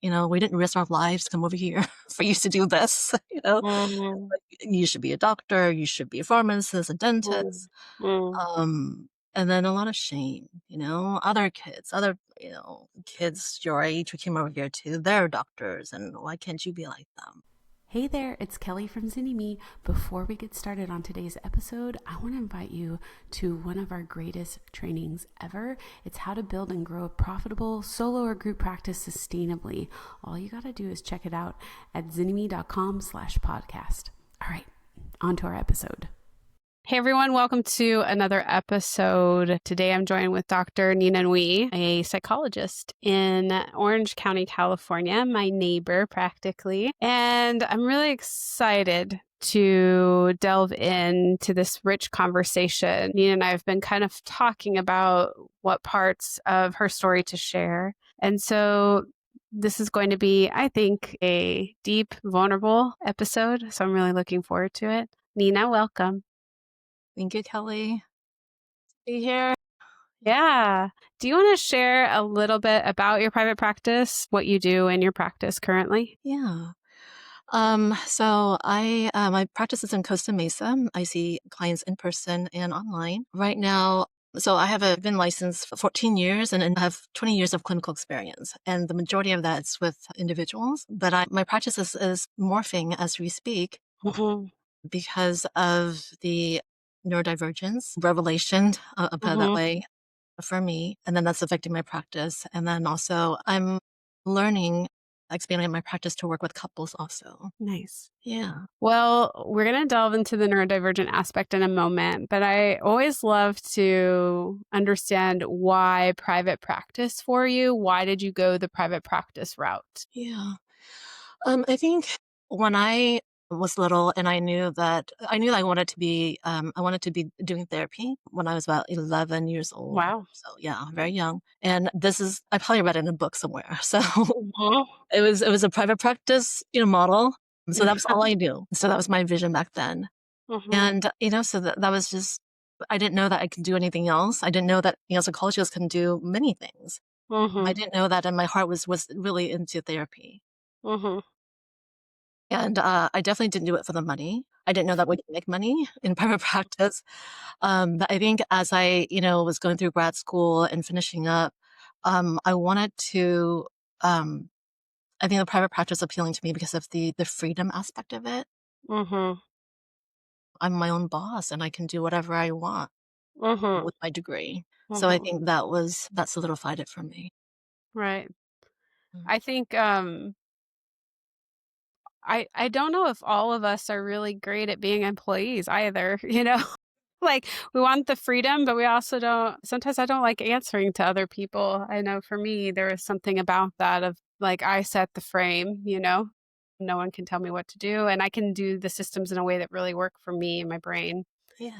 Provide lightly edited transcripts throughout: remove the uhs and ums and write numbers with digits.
we didn't risk our lives to come over here for you to do this, Mhm. Like, you should be a doctor, you should be a pharmacist, a Mm. dentist. Mm. And then a lot of shame, other kids your age who came over here too, they're doctors, and why can't you be like them? Hey there, it's Kelly from Zinni. Before we get started on today's episode, I want to invite you to one of our greatest trainings ever. It's how to build and grow a profitable solo or group practice sustainably. All you got to do is check it out at zinnime.com/podcast. All right, on to our episode. Hey everyone, welcome to another episode. Today I'm joined with Dr. Nina Nguyen, a psychologist in Orange County, California, my neighbor practically. And I'm really excited to delve into this rich conversation. Nina and I have been kind of talking about what parts of her story to share. And so this is going to be, I think, a deep, vulnerable episode. So I'm really looking forward to it. Nina, welcome. Thank you, Kelly. Be here. Yeah. Do you want to share a little bit about your private practice, what you do in your practice currently? Yeah. So my practice is in Costa Mesa. I see clients in person and online. Right now, so I've been licensed for 14 years and I have 20 years of clinical experience. And the majority of that is with individuals. But my practice is morphing as we speak Mm-hmm. because of the neurodivergence revelation, I'll put it that Mm-hmm. way, for me. And then that's affecting my practice. And then also I'm learning, expanding my practice to work with couples also. Nice. Yeah. Well, we're going to delve into the neurodivergent aspect in a moment, but I always love to understand why private practice for you. Why did you go the private practice route? Yeah. I think when I was little and I knew I wanted to be doing therapy when I was about 11 years old. Wow. So yeah, very young. And I probably read it in a book somewhere. So Mm-hmm. it was a private practice, model. So that was all I knew. So that was my vision back then. Mm-hmm. And, so that was just, I didn't know that I could do anything else. I didn't know that, psychologists can do many things. I Mm-hmm. didn't know that, and my heart was really into therapy. Mm-hmm. And I definitely didn't do it for the money. I didn't know that we could make money in private practice. But I think as I, was going through grad school and finishing up, I wanted to, um, I think the private practice appealing to me because of the freedom aspect of it. Mm-hmm. I'm my own boss and I can do whatever I want Mm-hmm. with my degree. So I Mm-hmm. think that solidified it for me. Right. Mm. I think I don't know if all of us are really great at being employees either, you know? Like, we want the freedom, but we also don't sometimes I don't like answering to other people. I know for me, there is something about that of, like, I set the frame, you know? No one can tell me what to do, and I can do the systems in a way that really work for me and my brain. Yeah,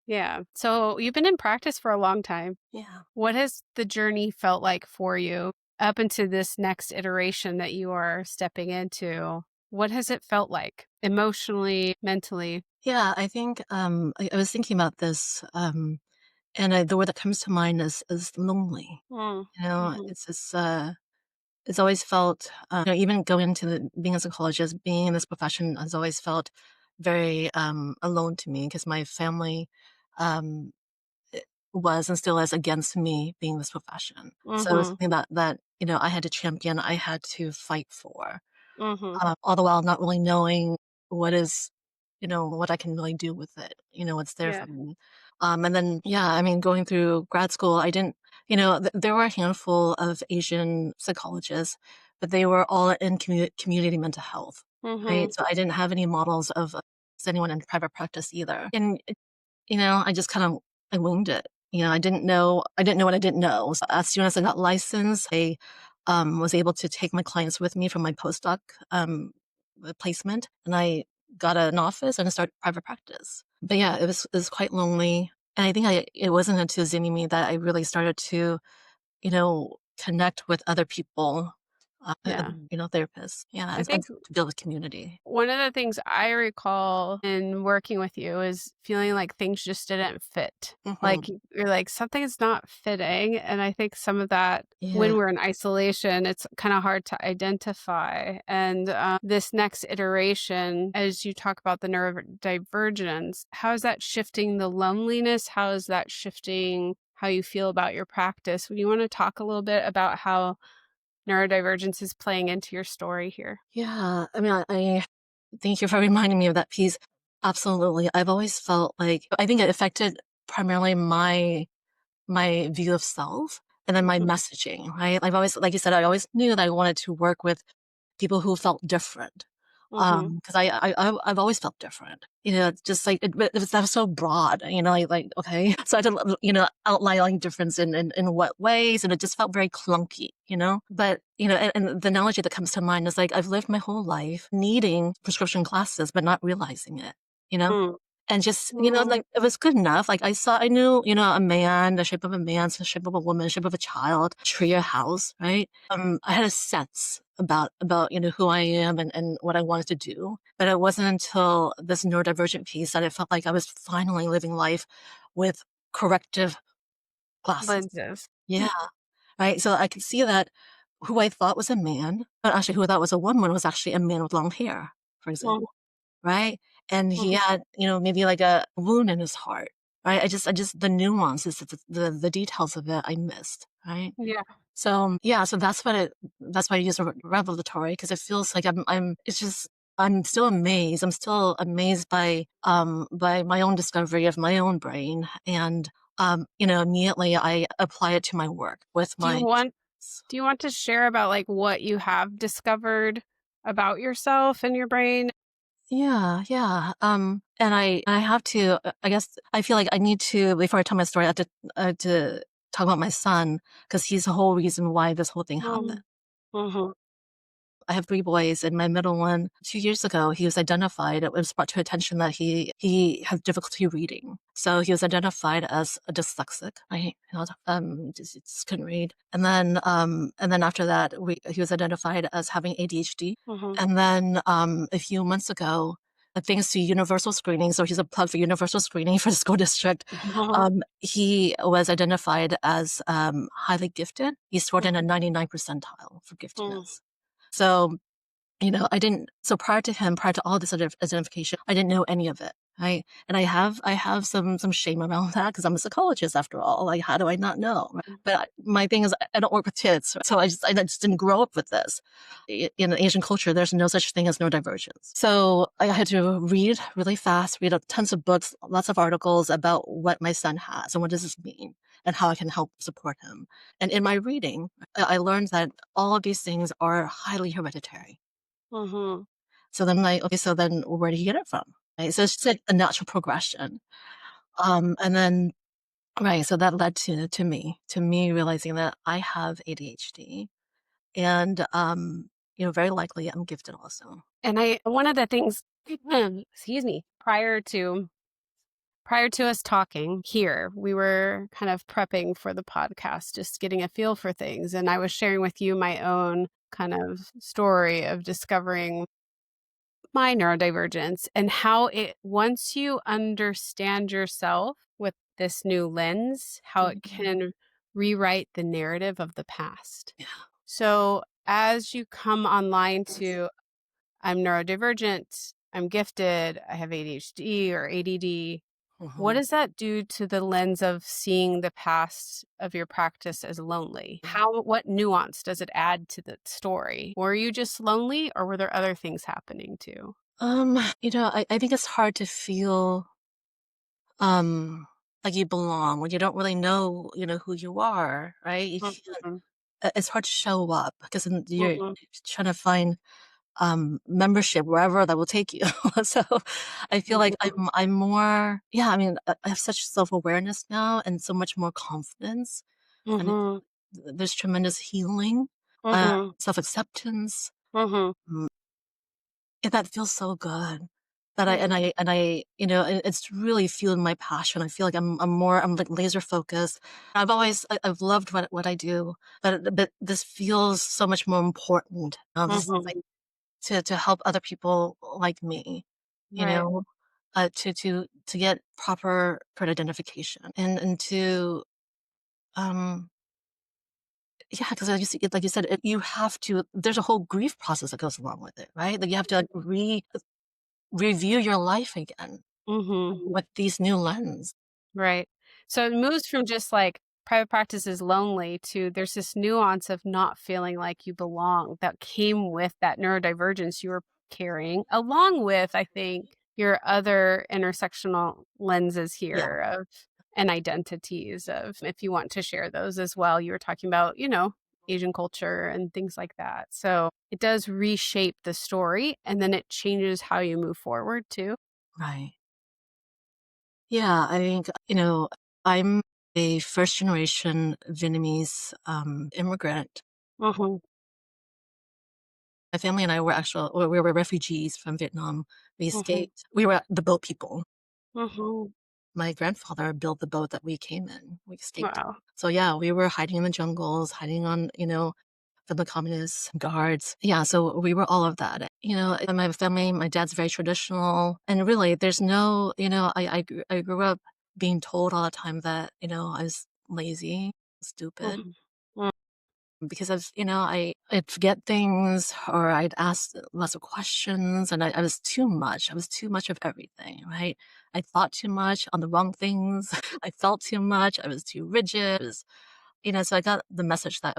Yeah. So, you've been in practice for a long time. yeah. What has the journey felt like for you up into this next iteration that you are stepping into? What has it felt like emotionally, mentally? Yeah, I think I was thinking about this, and the word that comes to mind is lonely. Mm, mhm, It's always felt, even going into being a psychologist, being in this profession has always felt very alone to me because my family um, was and still is against me being this profession. So it was mhm, something that I had to champion, I had to fight for, mhm. all the while not really knowing what is, what I can really do with it. What's there Yeah. for me. And then yeah, I mean, going through grad school, I didn't, there were a handful of Asian psychologists, but they were all in community mental health, right? Mhm. So I didn't have any models of anyone in private practice either, and I just kind of I winged it. I didn't know what I didn't know. So as soon as I got licensed, I was able to take my clients with me from my postdoc placement, and I got an office and started private practice. But yeah, it was quite lonely, and I think it wasn't until Zinimi that I really started to connect with other people Yeah. therapists. Yeah, I and think to build a community. one of the things I recall in working with you is feeling like things just didn't fit. Hmm. Like you're like, something's not fitting. And I think some of that when Yeah. we're in isolation, it's kind of hard to identify. And this next iteration, as you talk about the neurodivergence, how is that shifting the loneliness? How is that shifting how you feel about your practice? Would you want to talk a little bit about how neurodivergence is playing into your story here? Yeah. I mean, I thank you for reminding me of that piece. Absolutely. I've always felt like I think it affected primarily my view of self and then my messaging, right? I've always, like you said, I always knew that I wanted to work with people who felt different. Mm-hmm. Because I've always felt different, just like it was that was so broad, like okay, so I had to outline like difference in what ways, and it just felt very clunky, But and the analogy that comes to mind is like I've lived my whole life needing prescription glasses, but not realizing it, you know. And just, Mm. like, it was good enough. Like, I knew, a man, the shape of a man, the shape of a woman, the shape of a child, tree, a house, right? I had a sense about, who I am and what I wanted to do. But it wasn't until this neurodivergent piece that it felt like I was finally living life with corrective glasses. Lenses. Yeah. Right. So I could see that who I thought was a man, but actually who I thought was a woman was actually a man with long hair, for Mhm, example. Right? And he mhm. had, maybe like a wound in his heart, right? I just the nuances, the details of it I missed, right? Yeah. So, yeah, so that's why I use revelatory because it feels like it's just, I'm still amazed. I'm still amazed by my own discovery of my own brain. And, immediately I apply it to my work with Do you my want students. do you want to share about, like, what you have discovered about yourself and your brain? Yeah, yeah. And I have to. I guess I feel like I need to before I tell my story. I have to talk about my son because he's the whole reason why this whole thing happened. Mm, mhm, I have 3 boys, and my middle one, 2 years ago, he was identified. It was brought to attention that he had difficulty reading. So he was identified as a dyslexic. Right? Just couldn't read. And then after that, he was identified as having ADHD. mhm, And then a few months ago, thanks to universal screening, so he's a plug for universal screening for the school district. mhm, He was identified as highly gifted. He scored in a 99 percentile for mhm, giftedness. So, prior to him, prior to all this identification, I didn't know any of it. Right. And I have some shame around that because I'm a psychologist after all. Like, how do I not know? Right? But my thing is, I don't work with kids. So I just didn't grow up with this. In Asian culture, there's no such thing as neurodivergence. So I had to read really fast, read tons of books, lots of articles about what my son has and what does this mean and how I can help support him. And in my reading, I learned that all of these things are highly hereditary. mhm. So then like, okay, so then where did he get it from? Right. So it's just like a natural progression. And then, right. So that led to me realizing that I have ADHD and, very likely I'm gifted also. And one of the things excuse me, prior to us talking here, we were kind of prepping for the podcast, just getting a feel for things, and I was sharing with you my own kind of story of discovering my neurodivergence and how it once you understand yourself with this new lens, how it Mhm. can rewrite the narrative of the past. Yeah. So as you come online to I'm neurodivergent, I'm gifted, I have ADHD or ADD, what Mhm. does that do to the lens of seeing the past of your practice as lonely? What nuance does it add to the story? Were you just lonely or were there other things happening too? I think it's hard to feel um like you belong when you don't really know, who you are, right? Mhm, It's hard to show up because then you're mhm, trying to find membership wherever that will take you. So I feel like mhm, I'm more, yeah, I mean, I have such self-awareness now and so much more confidence. And mhm, there's tremendous healing, mhm, self-acceptance. mhm. Mm, that feels so good. But Mm. it's really fueled my passion. I feel like I'm like laser focused. I've loved what I do, but this feels so much more important. This is Mhm. like to help other people like me, you Right. know, to get proper identification and to um yeah, because like you said, you have to. There's a whole grief process that goes along with it, right? Like you have to like review your life again Mhm. with these new lens. Right. So it moves from just like private practice is lonely to there's this nuance of not feeling like you belong that came with that neurodivergence you were carrying, along with, I think, your other intersectional lenses Yeah, here of and identities of if you want to share those as well. You were talking about, Asian culture and things like that. So it does reshape the story and then it changes how you move forward too. right. Yeah, I think, I'm a first generation Vietnamese immigrant. Mhm. My family and I were we were refugees from Vietnam. We Mhm. escaped. We were the boat people. Mhm. My grandfather built the boat that we came in. We escaped. Wow. So yeah, we were hiding in the jungles, hiding from the communist guards. Yeah, so we were all of that. And my family, my dad's very traditional, and really, there's no, I grew up being told all the time that I was lazy, stupid, Mhm. Mm. because I'd forget things or I'd ask lots of questions, and I was too much. I was too much of everything, right? I thought too much on the wrong things. I felt too much. I was too rigid. So I got the message that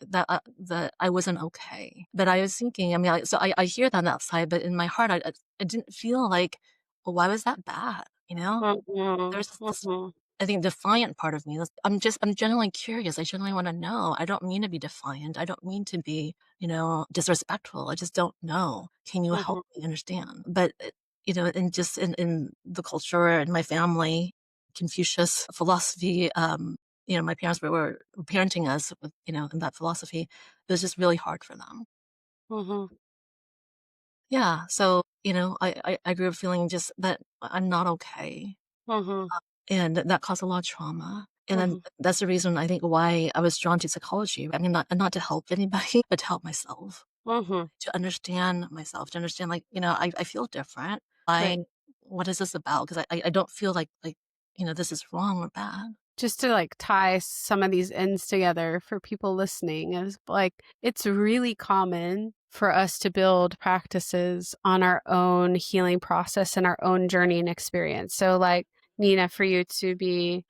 that I wasn't okay. But I was thinking, I mean, I hear that outside, but in my heart, I didn't feel like, well, why was that bad? Mhm. There's this, Mhm. I think, defiant part of me. I'm genuinely curious. I genuinely want to know. I don't mean to be defiant. I don't mean to be, disrespectful. I just don't know. Can you help Mhm. me understand? But, and just in the culture and my family, Confucius philosophy, my parents were parenting us with, in that philosophy. It was just really hard for them. Mhm. Yeah. So, I grew up feeling just that I'm not okay. Mhm. And that caused a lot of trauma. And then Mhm. that's the reason I think why I was drawn to psychology. I mean, not to help anybody, but to help myself, Mhm. to understand myself, to understand, like, I feel different. Right. What is this about? Because I don't feel like, this is wrong or bad. Just to like tie some of these ends together for people listening is like it's really common for us to build practices on our own healing process and our own journey and experience. So like Nina, for you to be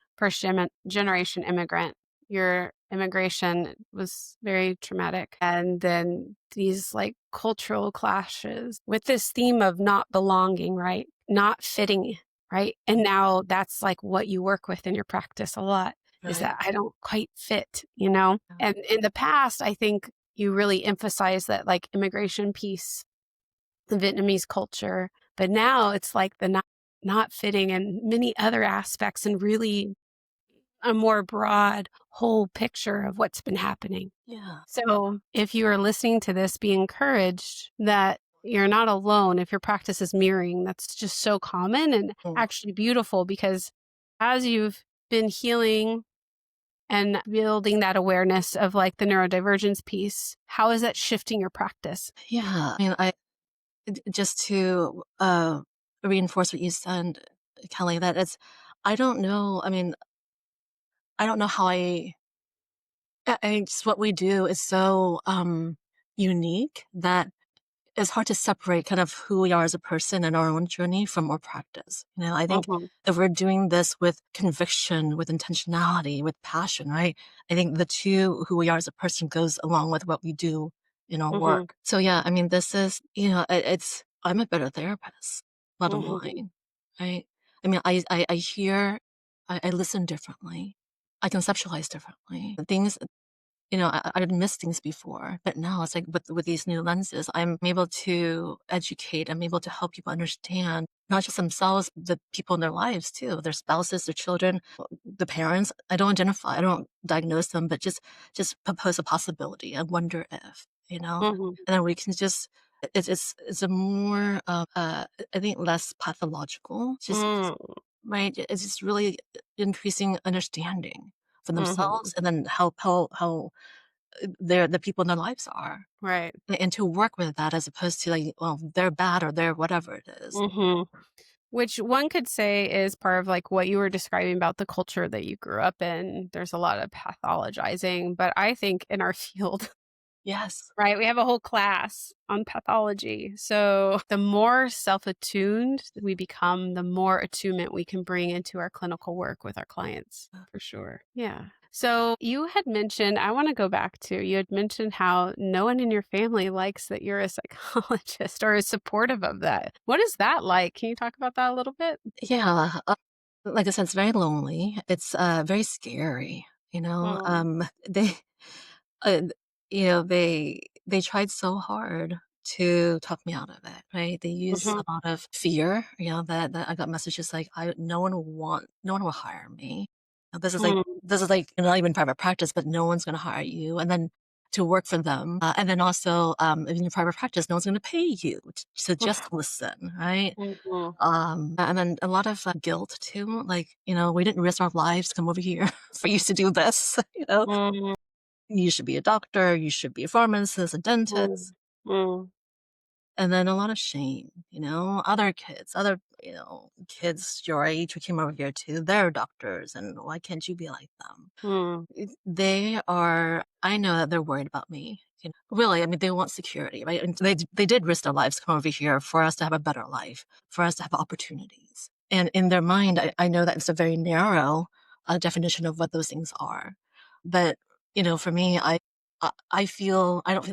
generation immigrant, your immigration was very traumatic. And then these like cultural clashes with this theme of not belonging, right? Not fitting, right? And now that's like what you work with in your practice a lot is Right. that I don't quite fit. Yeah. And in the past, I think you really emphasize that like immigration piece, the Vietnamese culture, but now it's like the not fitting and many other aspects and really a more broad whole picture of what's been happening. Yeah. So if you are listening to this, be encouraged that you're not alone if your practice is mirroring. That's just so common and Mm. actually beautiful because as you've been healing and building that awareness of like the neurodivergence piece, how is that shifting your practice? Yeah. I mean, just to reinforce what you said, Kelly, that I don't know. I mean, I don't know how just what we do is so unique that it's hard to separate kind of who we are as a person and our own journey from our practice. I think Mhm. if we're doing this with conviction, with intentionality, with passion, right? I think the two, who we are as a person, goes along with what we do in our Mhm. work. So yeah, I mean, this is, I'm a better therapist, bottom Mhm. line, right? I mean, I hear, I listen differently. I conceptualize differently. Things, I'd missed things before, but now it's like with these new lenses, I'm able to educate. I'm able to help people understand not just themselves, the people in their lives too, their spouses, their children, the parents. I don't diagnose them, but just propose a possibility. I wonder if, Mhm. and then we can just It's a more I think less pathological. Just Mm, right. It's just really increasing understanding for mhm. themselves, and then how their the people in their lives are, Right. and to work with that as opposed to like, well, they're bad or they're whatever it is. Mhm. Which one could say is part of like what you were describing about the culture that you grew up in. There's a lot of pathologizing, but I think in our field, Yes. right, we have a whole class on pathology. So the more self attuned we become, the more attunement we can bring into our clinical work with our clients, for sure. Yeah. So you had mentioned, I want to go back to, you had mentioned how no one in your family likes that you're a psychologist or is supportive of that. What is that like? Can you talk about that a little bit? Yeah. Like I said, it's very lonely. It's very scary. Mm, They uh, they tried so hard to talk me out of it, right? They use mhm, a lot of fear, that I got messages like, no one will hire me. mm, This is like not even private practice, but no one's going to hire you. And then to work for them, and then also in your private practice, no one's going to pay you to just listen, right? mhm, And then a lot of guilt too, like, we didn't risk our lives to come over here for you to do this, mhm, you should be a doctor, you should be a pharmacist, a dentist. mm, mm, And then a lot of shame, other kids your age who came over here too, they're doctors, and why can't you be like them? mm, I know that they're worried about me. Really, I mean, they want security, right? And they did risk their lives to come over here for us to have a better life, for us to have opportunities. And in their mind, I know that it's a very narrow definition of what those things are. But, for me, I feel, I don't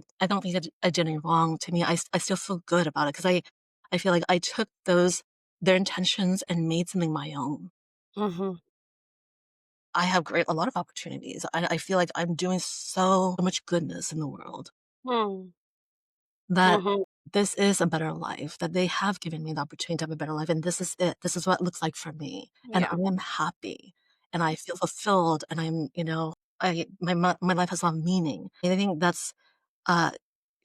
think I did any wrong. To me, I still feel good about it because I feel like I took their intentions and made something my own. mhm, I have a lot of opportunities. I feel like I'm doing so much goodness in the world mm, that mhm. this is a better life, that they have given me the opportunity to have a better life. And this is it. This is what it looks like for me. And I Yeah. am happy and I feel fulfilled. And my life has a lot of meaning. And I think that's, uh,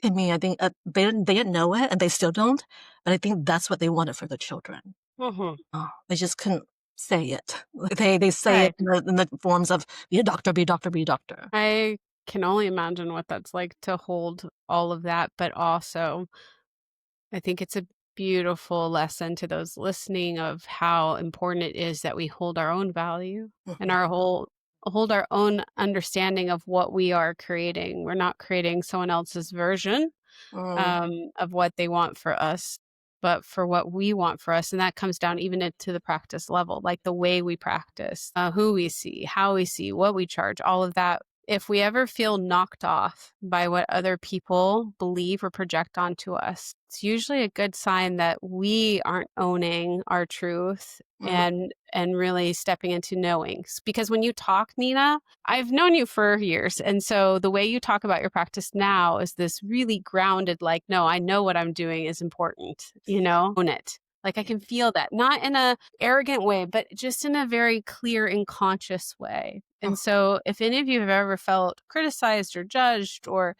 in me, I think they didn't know it and they still don't. But I think that's what they wanted for their children. Mhm. They just couldn't say it. They say it Right. in the forms of be a doctor, be a doctor, be a doctor. I can only imagine what that's like to hold all of that, but also I think it's a beautiful lesson to those listening of how important it is that we hold our own value and Mhm. our whole hold our own understanding of what we are creating. We're not creating someone else's version Mm, of what they want for us, but for what we want for us. And that comes down even to the practice level, like the way we practice, who we see, how we see, what we charge, all of that. If we ever feel knocked off by what other people believe or project onto us, it's usually a good sign that we aren't owning our truth mm, and really stepping into knowing. Because when you talk, Nina, I've known you for years. And so the way you talk about your practice now is this really grounded, like, no, I know what I'm doing is important, own it. Like I can feel that, not in a arrogant way, but just in a very clear and conscious way. And mm, so if any of you have ever felt criticized or judged or,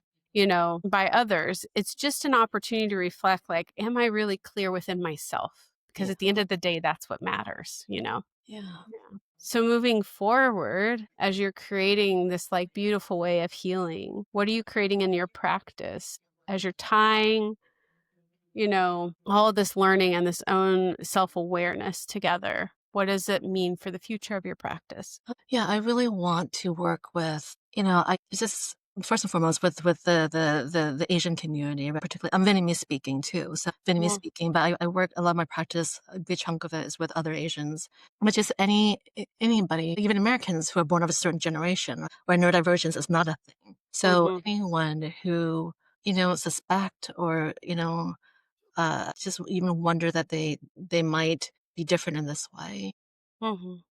by others, it's just an opportunity to reflect, like, am I really clear within myself? Because yeah, at the end of the day, that's what matters. yeah. So moving forward, as you're creating this like beautiful way of healing, what are you creating in your practice as you're tying, all of this learning and this own self-awareness together? What does it mean for the future of your practice? Yeah, I really want to work with, I just first and foremost with the Asian community, but particularly I'm Vietnamese speaking too. So Vietnamese Mm, speaking, but I work a lot of my practice, a good chunk of it is with other Asians, which is anybody, even Americans who are born of a certain generation where neurodivergence is not a thing. So mhm, anyone who, suspect or, just even wonder that they might be different in this way, mhm,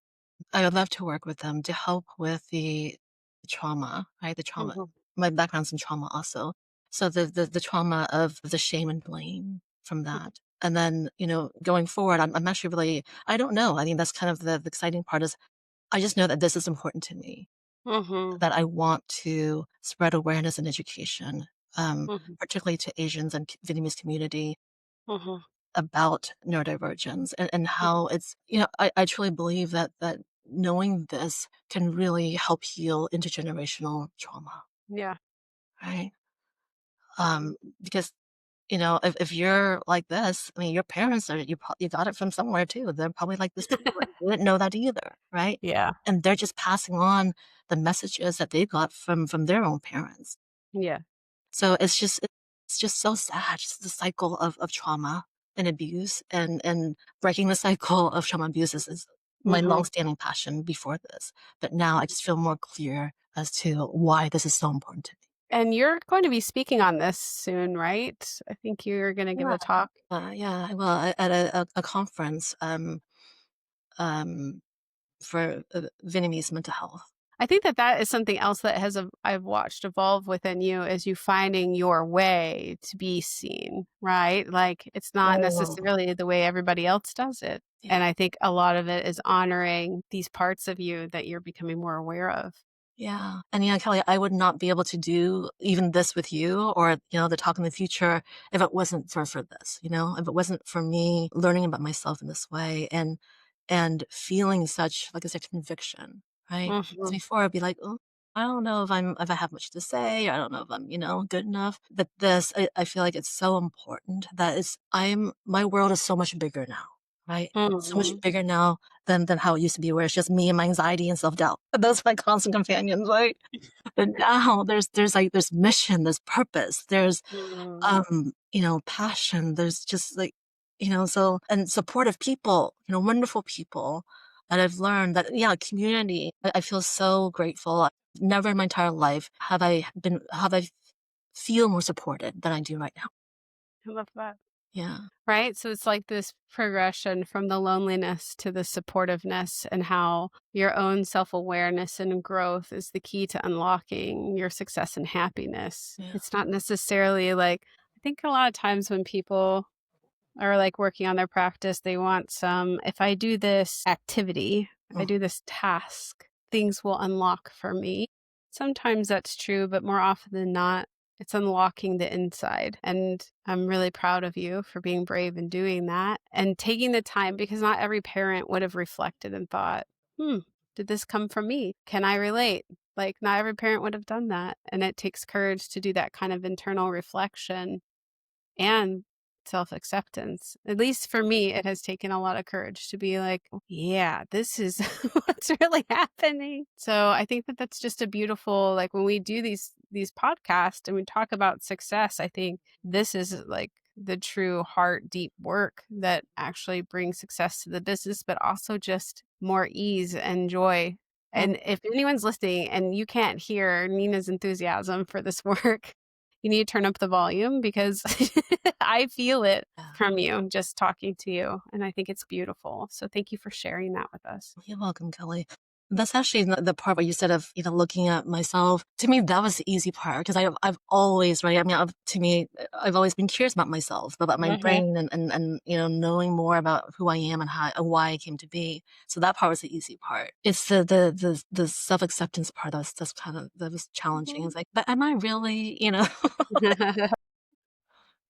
I would love to work with them to help with the trauma, right? The trauma. mhm, My background's in trauma also. So the trauma of the shame and blame from mhm, that. And then, going forward, I'm actually really, I don't know. I think that's kind of the exciting part is I just know that this is important to me, mhm, that I want to spread awareness and education Mhm. particularly to Asians and Vietnamese community Mhm. about neurodivergence and Mhm. how it's, I truly believe that knowing this can really help heal intergenerational trauma, Yeah. right? Because if you're like this, I mean, your parents you got it from somewhere too. They're probably like this too. And you didn't know that either, right? Yeah. And they're just passing on the messages that they got from their own parents. Yeah. So it's just so sad. Just the cycle of trauma and abuse and breaking the cycle of trauma and abuse is my Mhm. longstanding passion before this. But now I just feel more clear as to why this is so important to me. And you're going to be speaking on this soon, right? I think you're going to give Yeah. a talk. Yeah, well, at a conference um, for Vietnamese mental health. I think that that is something else that I've watched evolve within you is you finding your way to be seen, right? Like it's not Oh, necessarily the way everybody else does it. yeah. And I think a lot of it is honoring these parts of you that you're becoming more aware of. Yeah. And yeah, Kelly, I would not be able to do even this with you or, the talk in the future if it wasn't for this, if it wasn't for me learning about myself in this way and feeling such, like I said, conviction, right? Because Mhm. before I'd be like, oh, I don't know if I have much to say, or I don't know if I'm, good enough. But this, I feel like it's so important that my world is so much bigger now, right? So much Mhm. bigger now than how it used to be, where it's just me and my anxiety and self-doubt. Those are my constant companions, right? But now there's mission, there's purpose, there's Mhm. passion, there's just like, so and supportive people, wonderful people that I've learned that, yeah, community. I feel so grateful. Never in my entire life have I feel more supported than I do right now. I love that. Yeah. Right? So it's like this progression from the loneliness to the supportiveness and how your own self-awareness and growth is the key to unlocking your success and happiness. Yeah. It's not necessarily like I think a lot of times when people are like working on their practice, they want some if I do this activity, if I Mm, do this task, things will unlock for me. Sometimes that's true, but more often than not, it's unlocking the inside. And I'm really proud of you for being brave and doing that and taking the time because not every parent would have reflected and thought, hmm, did this come from me? Can I relate? Like, not every parent would have done that. And it takes courage to do that kind of internal reflection and self-acceptance. At least for me, it has taken a lot of courage to be like, "Oh, yeah, this is what's really happening." So I think that that's just a beautiful like when we do these podcasts and we talk about success, I think this is like the true heart deep work that actually brings success to the business, but also just more ease and joy. mm, And if anyone's listening and you can't hear Nina's enthusiasm for this work, you need to turn up the volume because I feel it yeah. from you just talking to you, and I think it's beautiful. So thank you for sharing that with us. You're welcome, Kelly. That's actually the part where you said of, looking at myself. To me, that was the easy part because I've always, right? I mean, to me, I've always been curious about myself, about my Mhm. brain and knowing more about who I am and how and why I came to be. So that part was the easy part. It's the self-acceptance part that was challenging. Mhm. It's like, but am I really,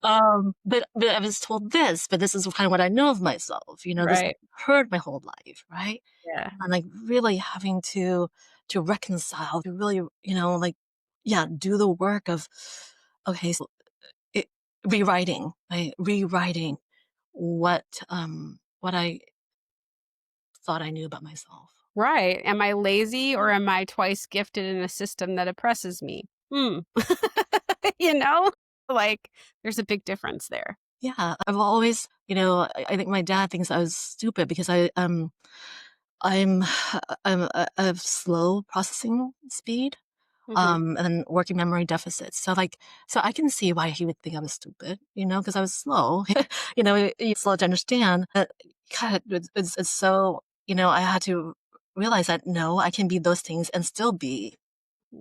but I was told this, but this is kind of what I know of myself, this Right. I've heard my whole life, right? Yeah. And, like, really having to reconcile, to really, like, yeah, do the work of, okay, so it rewriting, right? Rewriting what I thought I knew about myself. Right. Am I lazy or am I twice gifted in a system that oppresses me? Hmm. You know? Like, there's a big difference there. Yeah, I've always, I think my dad thinks I was stupid because I'm I have slow processing speed. Mhm. And working memory deficits. So I can see why he would think I was stupid, because I was slow. You're slow to understand that. God, it's so, I had to realize that no, I can be those things and still be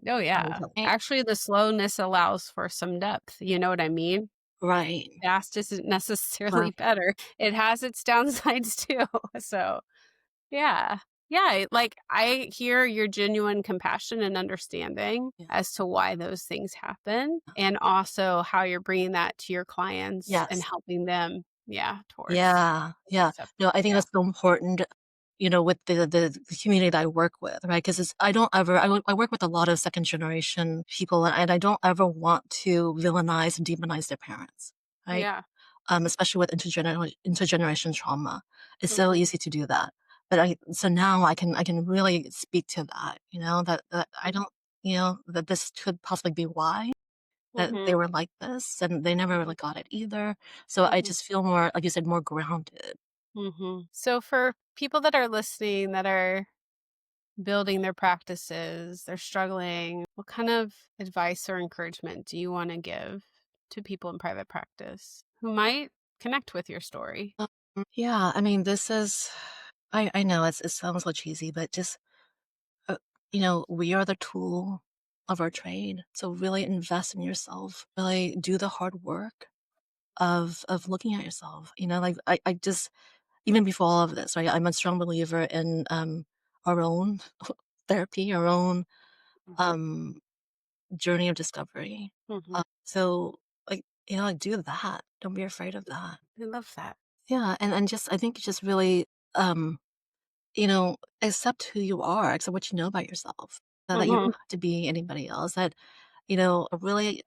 Oh, yeah. intelligent. Actually, the slowness allows for some depth, you know what I mean? Right. Fast isn't necessarily Right. better. It has its downsides too. So, yeah. Yeah, like I hear your genuine compassion and understanding Yeah. as to why those things happen, and also how you're bringing that to your clients and Yes. helping them, towards Yeah, yeah. accept. No, I think Yeah. that's so important, with the community that I work with, right? Because it's I don't ever I work with a lot of second generation people, and I don't ever want to villainize and demonize their parents, right? Yeah. Especially with intergeneration trauma. It's so Mhm. easy to do that. But so now I can really speak to that, that I don't, that this could possibly be why that they Mhm. were like this, and they never really got it either. So I Mhm. just feel more, like you said, more grounded. Mhm. So for people that are listening that are building their practices, they're struggling, what kind of advice or encouragement do you want to give to people in private practice who might connect with your story? Um, yeah, I mean, this is, I know it sounds so cheesy, but just, uh, we are the tool of our trade. So really invest in yourself, really do the hard work of looking at yourself. Like I just, even before all of this, right? I'm a strong believer in our own therapy, our own Mhm. um journey of discovery. Mhm. So, like, like, do that. Don't be afraid of that. I love that. Yeah, and just I think just really, accept who you are, accept what you know about yourself. That you Mhm. don't have to be anybody else. That, really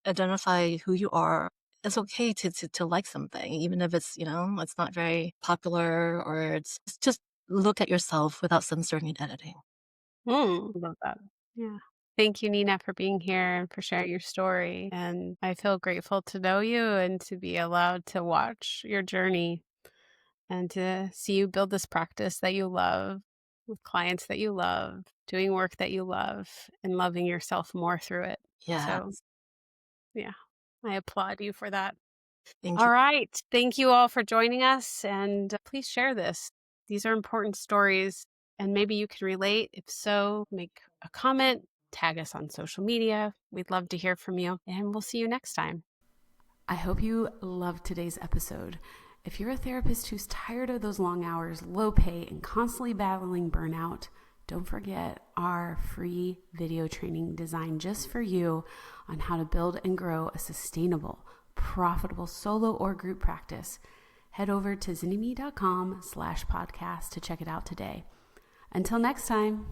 identify who you are. It's okay to like something, even if it's, it's not very popular, or it's just look at yourself without censoring and editing. Love that. Yeah. Thank you, Nina, for being here and for sharing your story. And I feel grateful to know you and to be allowed to watch your journey and to see you build this practice that you love with clients that you love, doing work that you love, and loving yourself more through it. So, Yes. yeah, I applaud you for that. Thank All you. right. Thank you all for joining us. And please share this. These are important stories, and maybe you can relate. If so, make a comment, tag us on social media. We'd love to hear from you, and we'll see you next time. I hope you loved today's episode. If you're a therapist who's tired of those long hours, low pay, and constantly battling burnout, don't forget our free video training designed just for you on how to build and grow a sustainable, profitable solo or group practice. Head over to zynnyme.com/podcast to check it out today. Until next time.